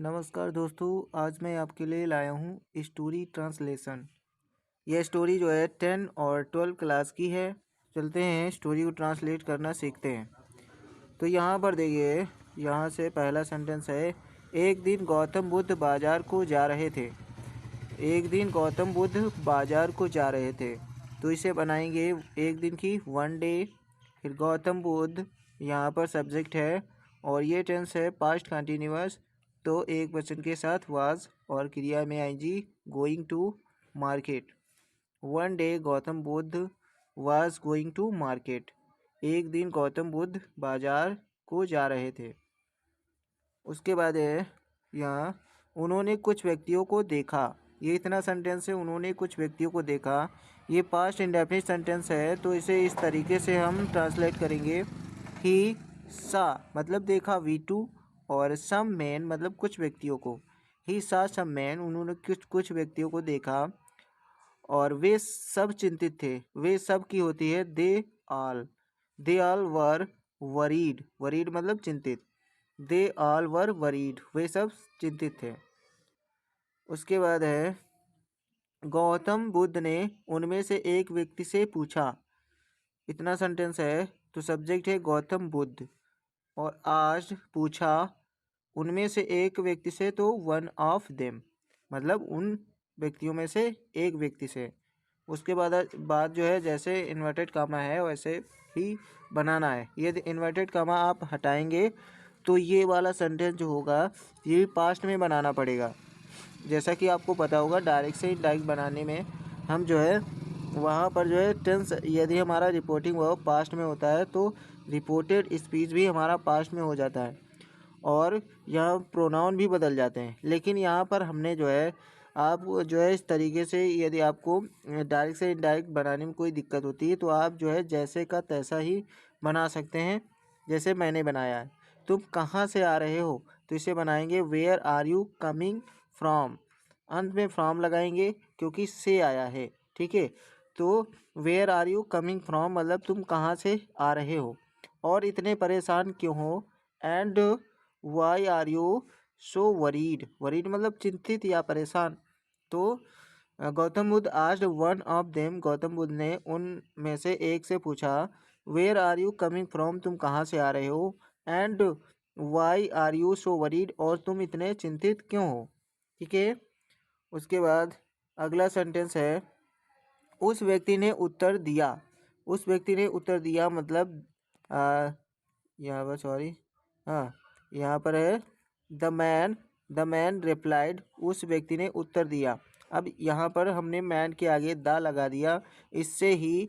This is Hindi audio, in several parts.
नमस्कार दोस्तों, आज मैं आपके लिए लाया हूँ स्टोरी ट्रांसलेशन। यह स्टोरी जो है 10 और 12 क्लास की है। चलते हैं स्टोरी को ट्रांसलेट करना सीखते हैं। तो यहाँ पर देखिए, यहाँ से पहला सेंटेंस है, एक दिन गौतम बुद्ध बाजार को जा रहे थे। एक दिन गौतम बुद्ध बाजार को जा रहे थे, तो इसे बनाएंगे एक दिन की, वन डे। फिर गौतम बुद्ध यहाँ पर सब्जेक्ट है और ये टेंस है पास्ट कंटिन्यूअस, तो एक वचन के साथ वाज और क्रिया में ING going to market. One day Gautam Buddha was going to market. एक दिन गौतम बुद्ध बाजार को जा रहे थे। उसके बाद है यहाँ, उन्होंने कुछ व्यक्तियों को देखा। ये इतना सेंटेंस है, उन्होंने कुछ व्यक्तियों को देखा। ये पास्ट इंडेफिनिट सेंटेंस है, तो इसे इस तरीके से हम ट्रांसलेट करेंगे। ही सा मतलब देखा V2, और सम मैन मतलब कुछ व्यक्तियों को। ही सा सम मैन, उन्होंने कुछ व्यक्तियों को देखा और वे सब चिंतित थे। वे सब की होती है they all were worried. Worried मतलब चिंतित। दे ऑल वर वरीड, वे सब चिंतित थे। उसके बाद है, गौतम बुद्ध ने उनमें से एक व्यक्ति से पूछा। इतना सेंटेंस है, तो सब्जेक्ट है गौतम बुद्ध और आज पूछा उनमें से एक व्यक्ति से, तो वन ऑफ देम मतलब उन व्यक्तियों में से एक व्यक्ति से। उसके बाद जो है, जैसे इन्वर्टेड कामा है वैसे ही बनाना है। ये इन्वर्टेड कामा आप हटाएंगे तो ये वाला सेंटेंस जो होगा ये पास्ट में बनाना पड़ेगा। जैसा कि आपको पता होगा, डायरेक्ट से इनडायरेक्ट बनाने में हम जो है वहाँ पर जो है टेंस, यदि हमारा रिपोर्टिंग वर्ब पास्ट में होता है तो रिपोर्टेड स्पीच भी हमारा पास्ट में हो जाता है और यहाँ प्रोनाउन भी बदल जाते हैं। लेकिन यहाँ पर हमने जो है, आप जो है इस तरीके से, यदि आपको डायरेक्ट से इनडायरेक्ट बनाने में कोई दिक्कत होती है तो आप जो है जैसे का तैसा ही बना सकते हैं, जैसे मैंने बनाया है। तुम कहाँ से आ रहे हो, तो इसे बनाएंगे where are you coming from. अंत में फ्रॉम लगाएंगे क्योंकि से आया है, ठीक है। तो where are you coming from मतलब तुम कहाँ से आ रहे हो। और इतने परेशान क्यों हो, and why are you so worried. Worried मतलब चिंतित या परेशान। तो Gautam Buddha asked one of them, Gautam Buddha ने उन में से एक से पूछा, where are you coming from तुम कहाँ से आ रहे हो, and why are you so worried और तुम इतने चिंतित क्यों हो, ठीक है। उसके बाद अगला सेंटेंस है, उस व्यक्ति ने उत्तर दिया। उस व्यक्ति ने उत्तर दिया मतलब यहाँ पर सॉरी, हाँ यहाँ पर है द मैन रिप्लाइड, उस व्यक्ति ने उत्तर दिया। अब यहाँ पर हमने मैन के आगे द लगा दिया, इससे ही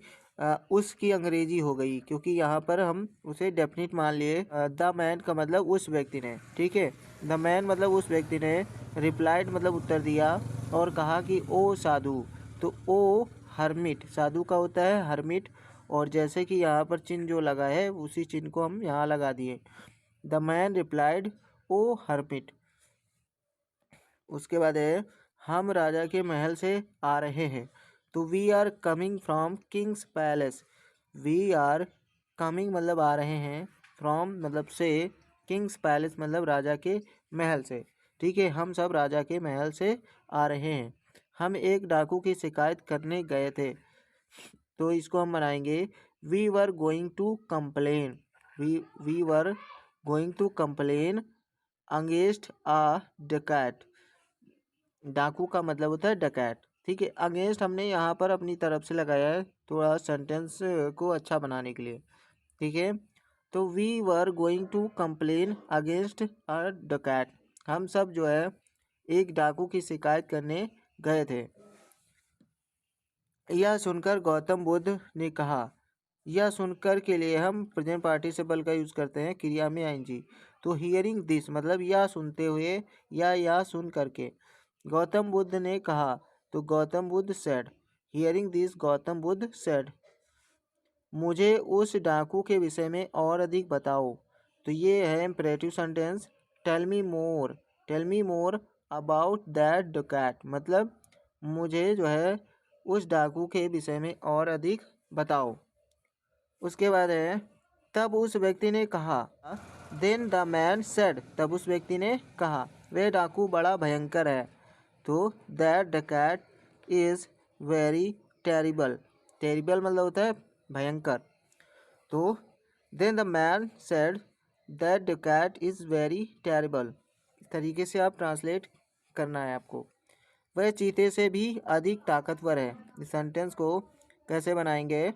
उसकी अंग्रेजी हो गई, क्योंकि यहाँ पर हम उसे डेफिनेट मान लिए। द मैन का मतलब उस व्यक्ति ने, ठीक है। द मैन मतलब उस व्यक्ति ने, रिप्लाइड मतलब उत्तर दिया और कहा कि ओ साधु। तो ओ हर्मिट, साधु का होता है हर्मिट, और जैसे कि यहाँ पर चिन्ह जो लगा है उसी चिन्ह को हम यहाँ लगा दिए। The man replied O hermit. उसके बाद है, हम राजा के महल से आ रहे हैं। तो we are coming from king's palace. We are coming मतलब आ रहे हैं, फ्रॉम मतलब से, किंग्स पैलेस मतलब राजा के महल से, ठीक है। हम सब राजा के महल से आ रहे हैं। हम एक डाकू की शिकायत करने गए थे, तो इसको हम बनाएंगे we were going to complain. We were going to complain against a dacoit. डाकू का मतलब होता है डकैत, ठीक है। अगेंस्ट हमने यहाँ पर अपनी तरफ से लगाया है थोड़ा सेंटेंस को अच्छा बनाने के लिए, ठीक है। तो we were going to complain against a dacoit, हम सब जो है एक डाकू की शिकायत करने गए थे। यह सुनकर गौतम बुद्ध ने कहा, यह सुनकर के लिए हम प्रेजेंट पार्टिसिपल का यूज़ करते हैं, क्रिया में आईएनजी। तो हियरिंग दिस मतलब यह सुनते हुए या यह सुन करके। गौतम बुद्ध ने कहा, तो Gautam Buddha said. Hearing this Gautam Buddha said, मुझे उस डाकू के विषय में और अधिक बताओ। तो ये है imperative sentence, tell me more about that dacoit मतलब मुझे जो है उस डाकू के विषय में और अधिक बताओ। उसके बाद है, तब उस व्यक्ति ने कहा, देन द मैन सेड, तब उस व्यक्ति ने कहा, वह डाकू बड़ा भयंकर है। तो that dacoit is very terrible, terrible मतलब होता है भयंकर। तो then the man said that dacoit is very terrible, इस तरीके से आप ट्रांसलेट करना है आपको। वह चीते से भी अधिक ताकतवर है। इस सेंटेंस को कैसे बनाएंगे?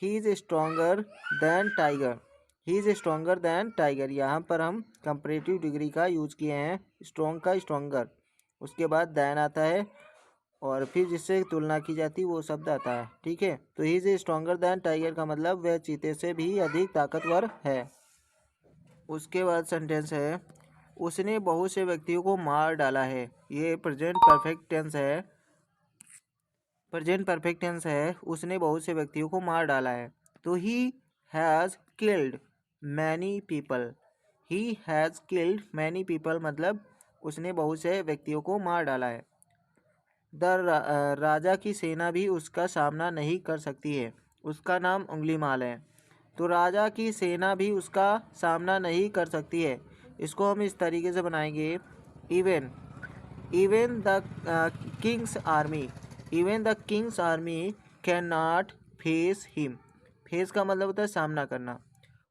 He is stronger than tiger, he is stronger than tiger, यहाँ पर हम कंपैरेटिव डिग्री का यूज किए हैं, स्ट्रॉन्ग का स्ट्रॉन्गर, उसके बाद दैन आता है और फिर जिससे तुलना की जाती है वो शब्द आता है। ठीक है, तो he is stronger than tiger का मतलब वह चीते से भी अधिक ताकतवर है। उसके बाद सेंटेंस है, उसने बहुत से व्यक्तियों को मार डाला है। ये प्रेजेंट परफेक्ट टेंस है, प्रेजेंट परफेक्ट टेंस है, उसने बहुत से व्यक्तियों को मार डाला है। तो he has killed many people, he has killed many people मतलब उसने बहुत से व्यक्तियों को मार डाला है। राजा की सेना भी उसका सामना नहीं कर सकती है, उसका नाम उंगलीमाल है। तो राजा की सेना भी उसका सामना नहीं कर सकती है, इसको हम इस तरीके से बनाएंगे, even even the Kings army, even the Kings army can not face him, face का मतलब होता है सामना करना।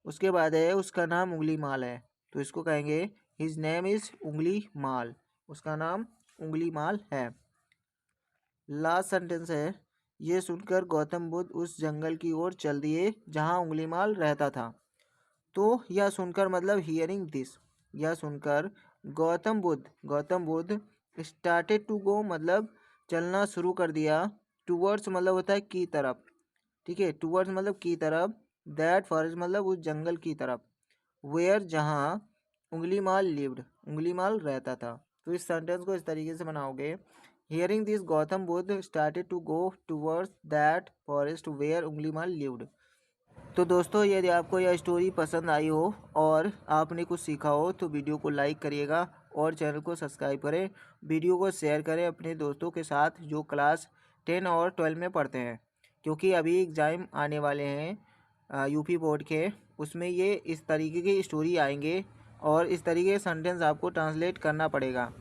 उसके बाद है उसका नाम उंगली माल है, तो इसको कहेंगे हिज नेम इज उंगली माल, उसका नाम उंगली माल है। लास्ट सेंटेंस है, ये सुनकर गौतम बुद्ध उस जंगल की ओर चल दिए जहाँ उंगलीमाल रहता था। तो यह सुनकर मतलब हियरिंग दिस, यह सुनकर Gautam Buddha started to go मतलब चलना शुरू कर दिया, टूवर्ड्स मतलब होता है की तरफ, ठीक है, टूवर्ड्स मतलब की तरफ, दैट फॉरेस्ट मतलब उस जंगल की तरफ, वेयर जहाँ उंगलीमाल लिव्ड, उंगलीमाल रहता था। तो इस सेंटेंस को इस तरीके से बनाओगे, hearing this Gautam Buddha started to go towards that forest where Angulimal lived. तो दोस्तों यदि आपको यह स्टोरी पसंद आई हो और आपने कुछ सीखा हो तो वीडियो को लाइक करिएगा और चैनल को सब्सक्राइब करें, वीडियो को शेयर करें अपने दोस्तों के साथ जो क्लास 10 और 12 में पढ़ते हैं, क्योंकि अभी एग्ज़ाम आने वाले हैं यूपी बोर्ड के, उसमें ये इस तरीके की स्टोरी आएंगे और इस तरीके के सेंटेंस आपको ट्रांसलेट करना पड़ेगा।